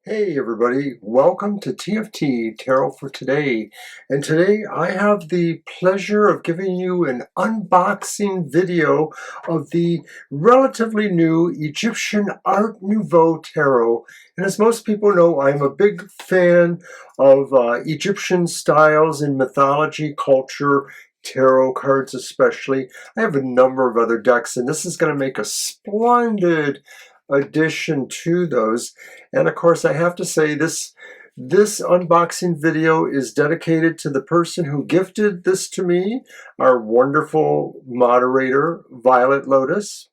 Hey everybody, welcome to TFT Tarot for Today. And today I have the pleasure of giving you an unboxing video of the relatively new Egyptian Art Nouveau Tarot. And as most people know, I'm a big fan of Egyptian styles in mythology, culture, tarot cards especially. I have a number of other decks, and this is going to make a splendid addition to those. And of course, I have to say this unboxing video is dedicated to the person who gifted this to me, our wonderful moderator, Violet Lotus.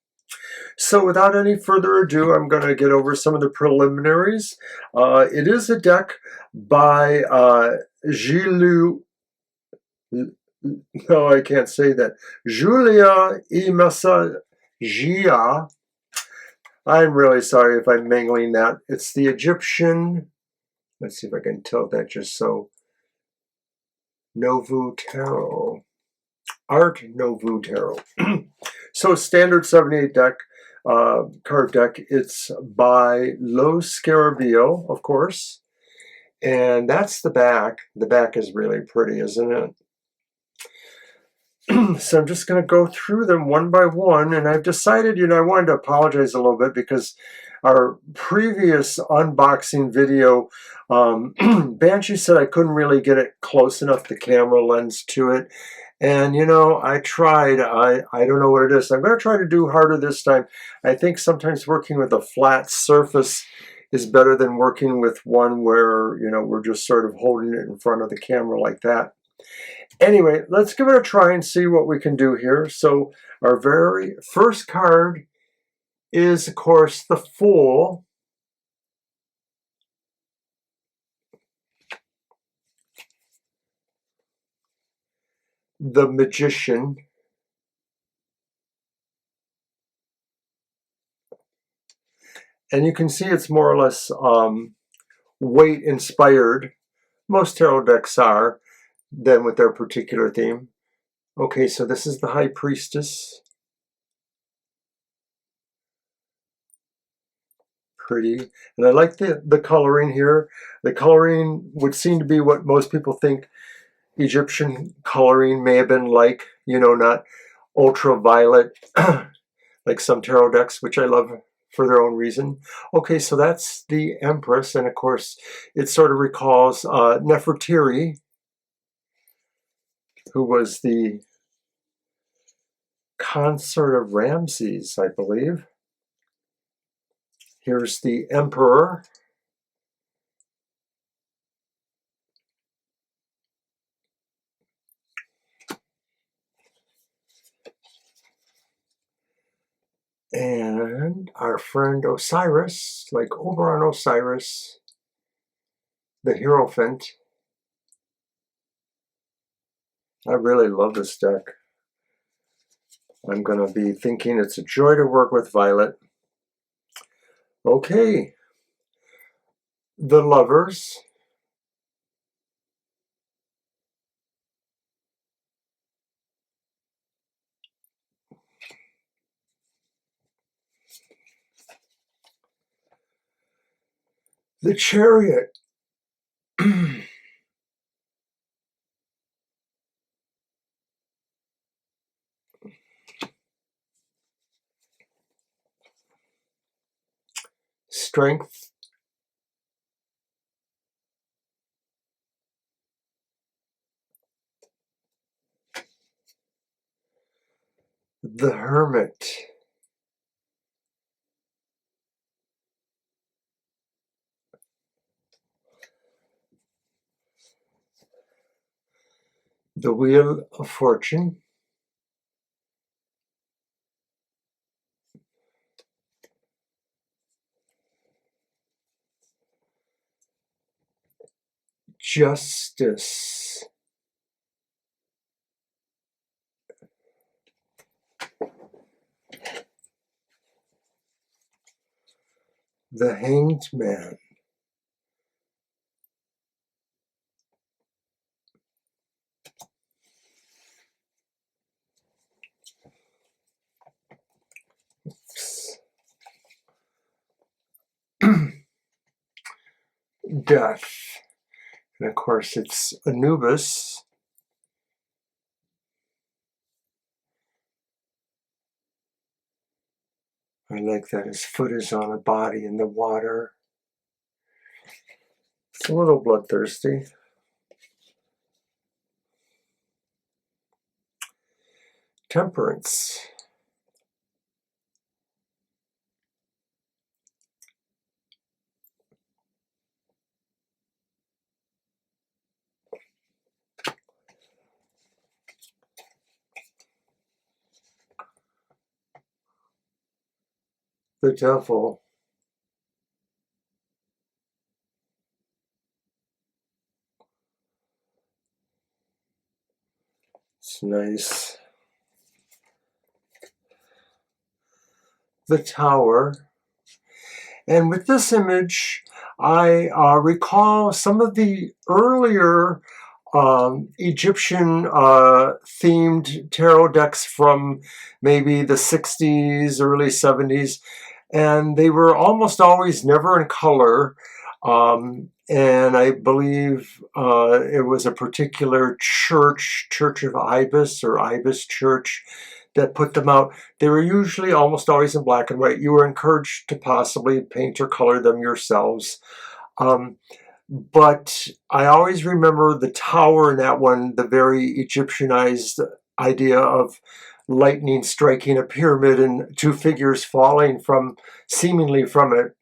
So without any further ado, I'm going to get over some of the preliminaries. It is a deck by Giulia, no, I can't say that, Giulia Massaglia. I'm really sorry if I'm mangling that. It's the Egyptian, let's see if I can tilt that just so, Nouveau Tarot. Art Nouveau Tarot. So standard 78 deck, card deck. It's by Lo Scarebeo, of course. And that's the back. The back is really pretty, isn't it? So I'm just going to go through them one by one, and I've decided, I wanted to apologize a little bit because our previous unboxing video, Banshee said I couldn't really get it close enough, the camera lens to it, and I tried. I don't know what it is. I'm going to try to do harder this time. I think sometimes working with a flat surface is better than working with one where, we're just sort of holding it in front of the camera like that. Anyway, let's give it a try and see what we can do here. So our very first card is, of course, the Fool. The Magician. And you can see it's more or less weight inspired. Most tarot decks are, then with their particular theme. Okay, so this is the High Priestess. Pretty. And I like the coloring here. The coloring would seem to be what most people think Egyptian coloring may have been like, not ultraviolet like some tarot decks, which I love for their own reason. Okay, so that's the Empress, and of course it sort of recalls Nefertiti, who was the consort of Ramses, I believe. Here's the Emperor. And our friend Osiris, like Oberon Osiris, the Hierophant. I really love this deck. I'm going to be thinking it's a joy to work with Violet. Okay, the Lovers. The Chariot. Strength. The Hermit. The Wheel of Fortune. Justice. The Hanged Man. death. And of course, it's Anubis. I like that his foot is on a body in the water. It's a little bloodthirsty. Temperance. The Devil. It's nice. The Tower. And with this image, I recall some of the earlier Egyptian themed tarot decks from maybe the 60s, early 70s, and they were almost always never in color. And I believe it was a particular church, Church of Ibis or Ibis Church, that put them out. They were usually almost always in black and white. You were encouraged to possibly paint or color them yourselves. But I always remember the tower in that one, the very Egyptianized idea of lightning striking a pyramid and two figures falling from, seemingly from it,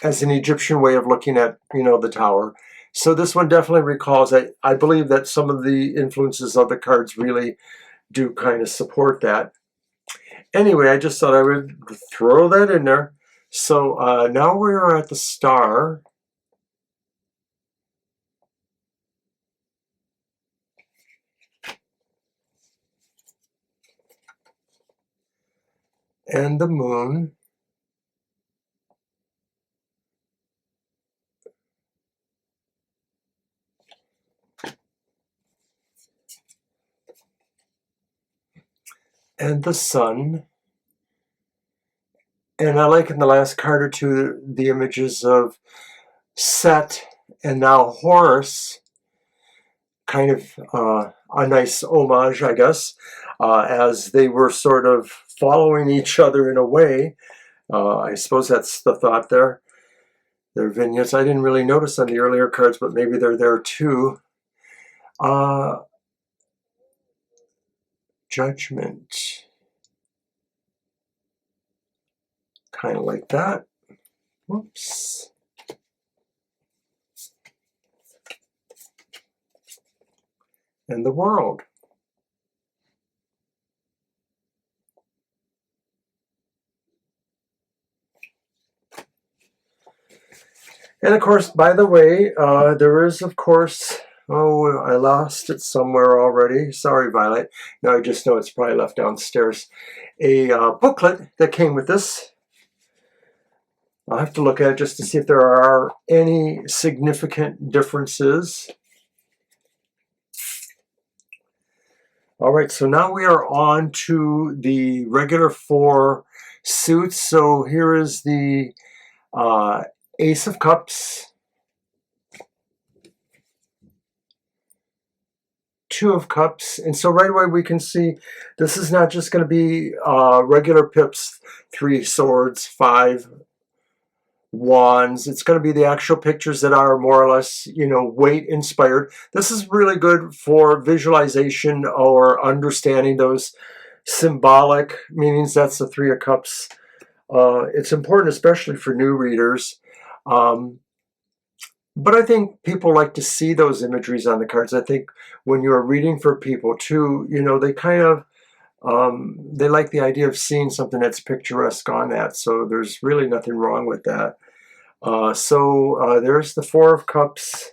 as an Egyptian way of looking at, the tower. So this one definitely recalls, I believe that some of the influences of the cards really do kind of support that. Anyway, I just thought I would throw that in there. So now we're at the Star. And the Moon. And the Sun. And I like in the last card or two the images of Set and now Horus. Kind of a nice homage, I guess, as they were sort of following each other in a way. I suppose that's the thought there. Their vignettes I didn't really notice on the earlier cards, but maybe they're there too. Judgment. Kind of like that. Whoops. And the World. And of course, by the way, there is, of course, oh, I lost it somewhere already. Sorry, Violet. No, I just know it's probably left downstairs. A booklet that came with this. I'll have to look at it just to see if there are any significant differences. All right, so now we are on to the regular 4 suits. So here is the Ace of Cups, 2 of Cups, and so right away we can see this is not just going to be regular pips, 3 swords, 5 wands. It's going to be the actual pictures that are more or less, weight inspired. This is really good for visualization or understanding those symbolic meanings. That's the 3 of Cups. It's important, especially for new readers. But I think people like to see those imageries on the cards. I think when you're reading for people too, they kind of, they like the idea of seeing something that's picturesque on that. So there's really nothing wrong with that. So there's the 4 of Cups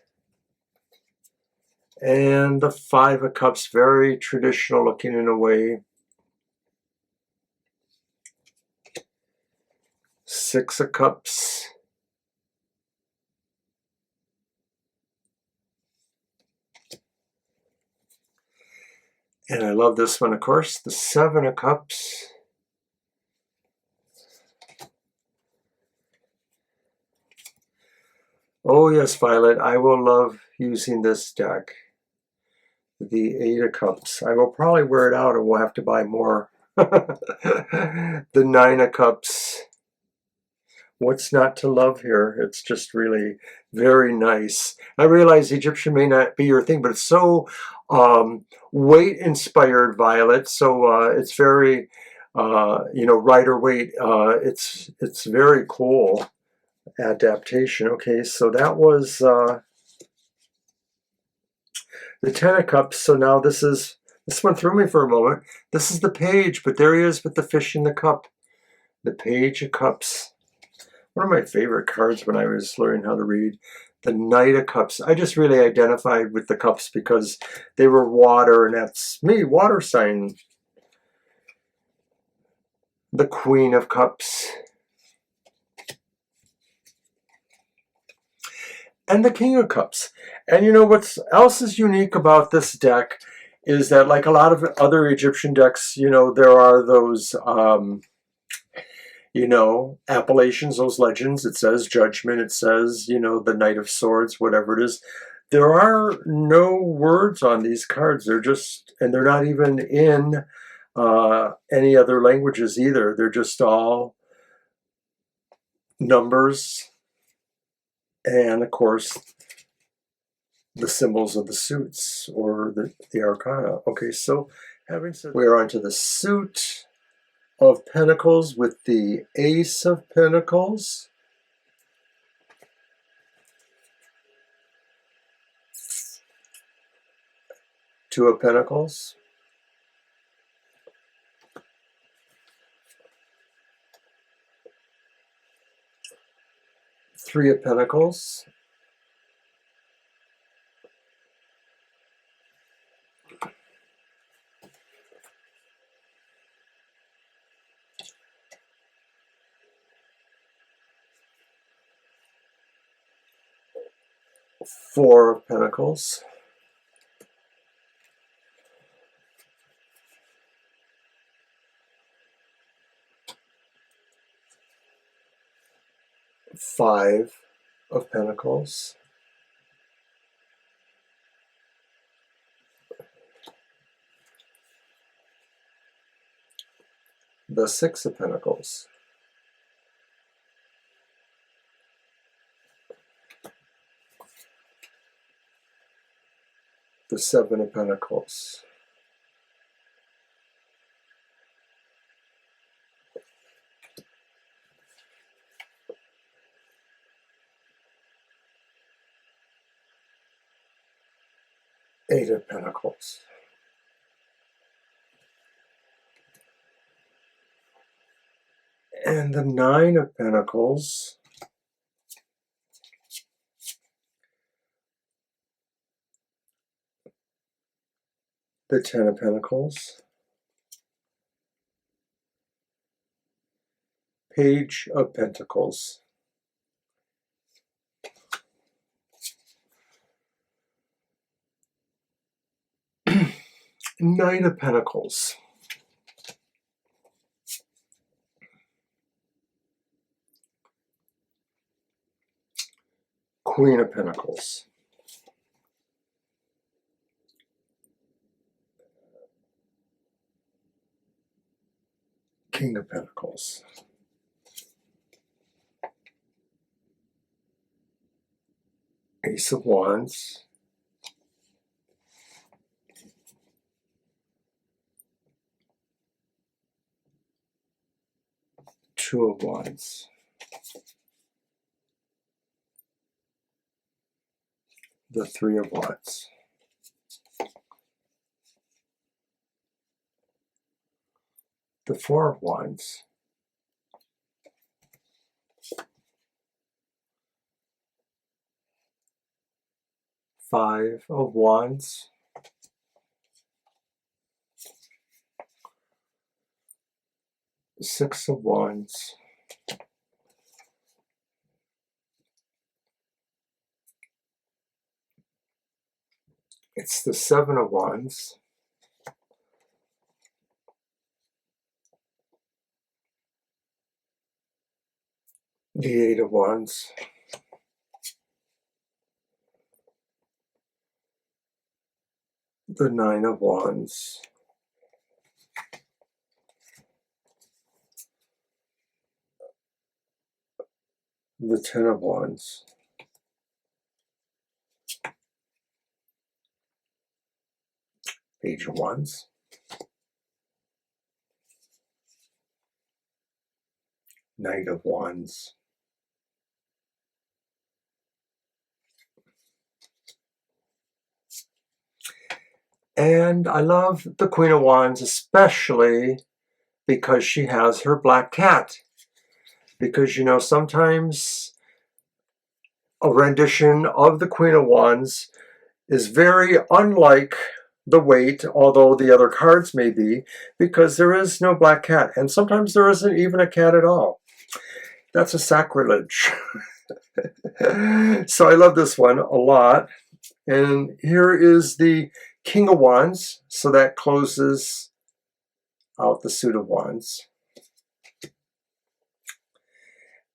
and the 5 of Cups, very traditional looking in a way. 6 of Cups. And I love this one, of course, the 7 of Cups. Oh yes, Violet, I will love using this deck. The Eight of Cups. I will probably wear it out and we'll have to buy more. The Nine of Cups. What's not to love here? It's just really very nice. I realize Egyptian may not be your thing, but it's so weight inspired, Violet. So it's very, you know, Rider Waite. It's very cool adaptation. Okay, so that was the Ten of Cups. So now this one threw me for a moment. This is the Page, but there he is with the fish in the cup. The Page of Cups. One of my favorite cards when I was learning how to read. The Knight of Cups. I just really identified with the cups because they were water, and that's me, water sign. The Queen of Cups. And the King of Cups. And you know what else is unique about this deck is that, like a lot of other Egyptian decks, you know, there are those you know, appellations, those legends. It says Judgment, it says, you know, the Knight of Swords, whatever it is. There are no words on these cards. They're just, and they're not even in any other languages either. They're just all numbers and, of course, the symbols of the suits or the arcana. Okay, so having said, we're on to the suit of Pentacles with the Ace of Pentacles. Two of Pentacles. Three of Pentacles. Four of Pentacles. Five of Pentacles. The Six of Pentacles. The Seven of Pentacles. Eight of Pentacles. And the Nine of Pentacles. The Ten of Pentacles. Page of Pentacles. Nine of Pentacles. Queen of Pentacles. King of Pentacles. Ace of Wands. Two of Wands. The Three of Wands. The Four of Wands. Five of Wands. Six of Wands. It's the Seven of Wands. The Eight of Wands. the Nine of Wands, the Ten of Wands, Page of Wands, Knight of Wands, and I love the Queen of Wands, especially because she has her black cat. Because, you know, sometimes a rendition of the Queen of Wands is very unlike the weight, although the other cards may be, because there is no black cat. And sometimes there isn't even a cat at all. That's a sacrilege. So I love this one a lot. And here is the King of Wands. So that closes out the suit of wands.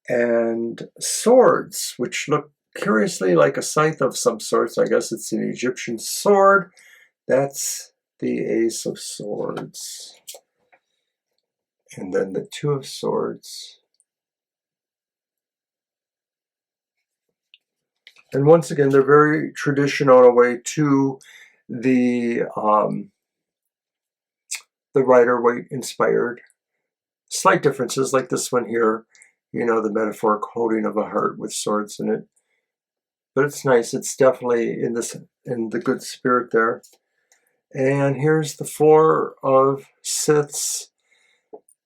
And swords, which look curiously like a scythe of some sort. So I guess it's an Egyptian sword. That's the Ace of Swords. And then the Two of Swords. And once again, they're very traditional in a way to the Rider-Waite inspired. Slight differences like this one here, you know, the metaphoric holding of a heart with swords in it. But it's nice. It's definitely in the good spirit there. And here's the Four of Scythes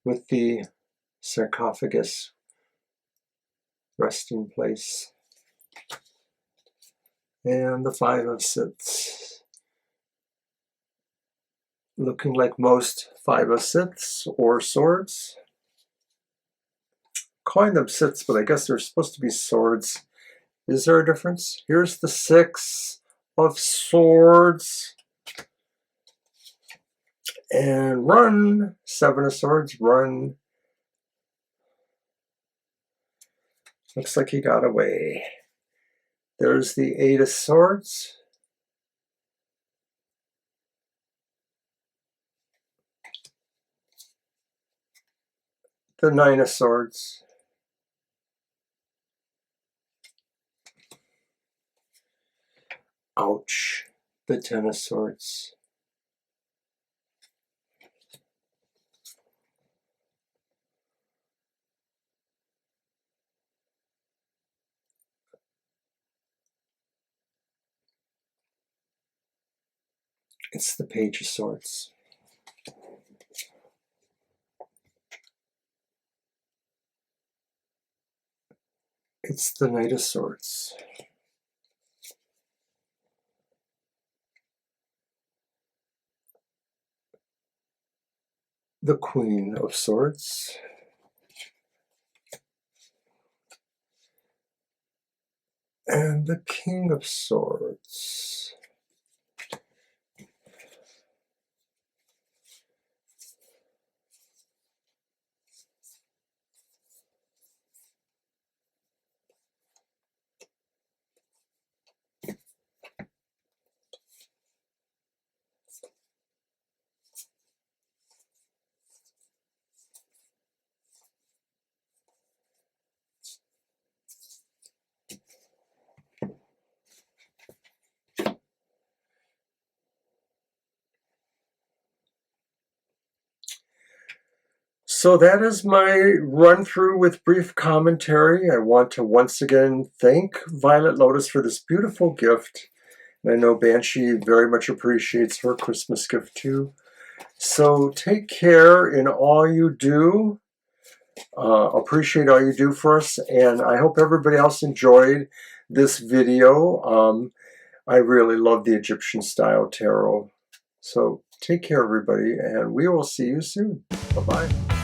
with the sarcophagus resting place. And the Five of Scythes. Looking like most Five of Scythes or swords. Calling them Scythes, but I guess they're supposed to be swords. Is there a difference? Here's the Six of Swords. And run. Seven of Swords, run. Looks like he got away. There's the Eight of Swords. The Nine of Swords. Ouch. The Ten of Swords. It's the Page of Swords. It's the Knight of Swords. The Queen of Swords. And the King of Swords. So that is my run through with brief commentary. I want to once again thank Violet Lotus for this beautiful gift. And I know Banshee very much appreciates her Christmas gift too. So take care in all you do. Appreciate all you do for us. And I hope everybody else enjoyed this video. I really love the Egyptian style tarot. So take care, everybody, and we will see you soon. Bye-bye.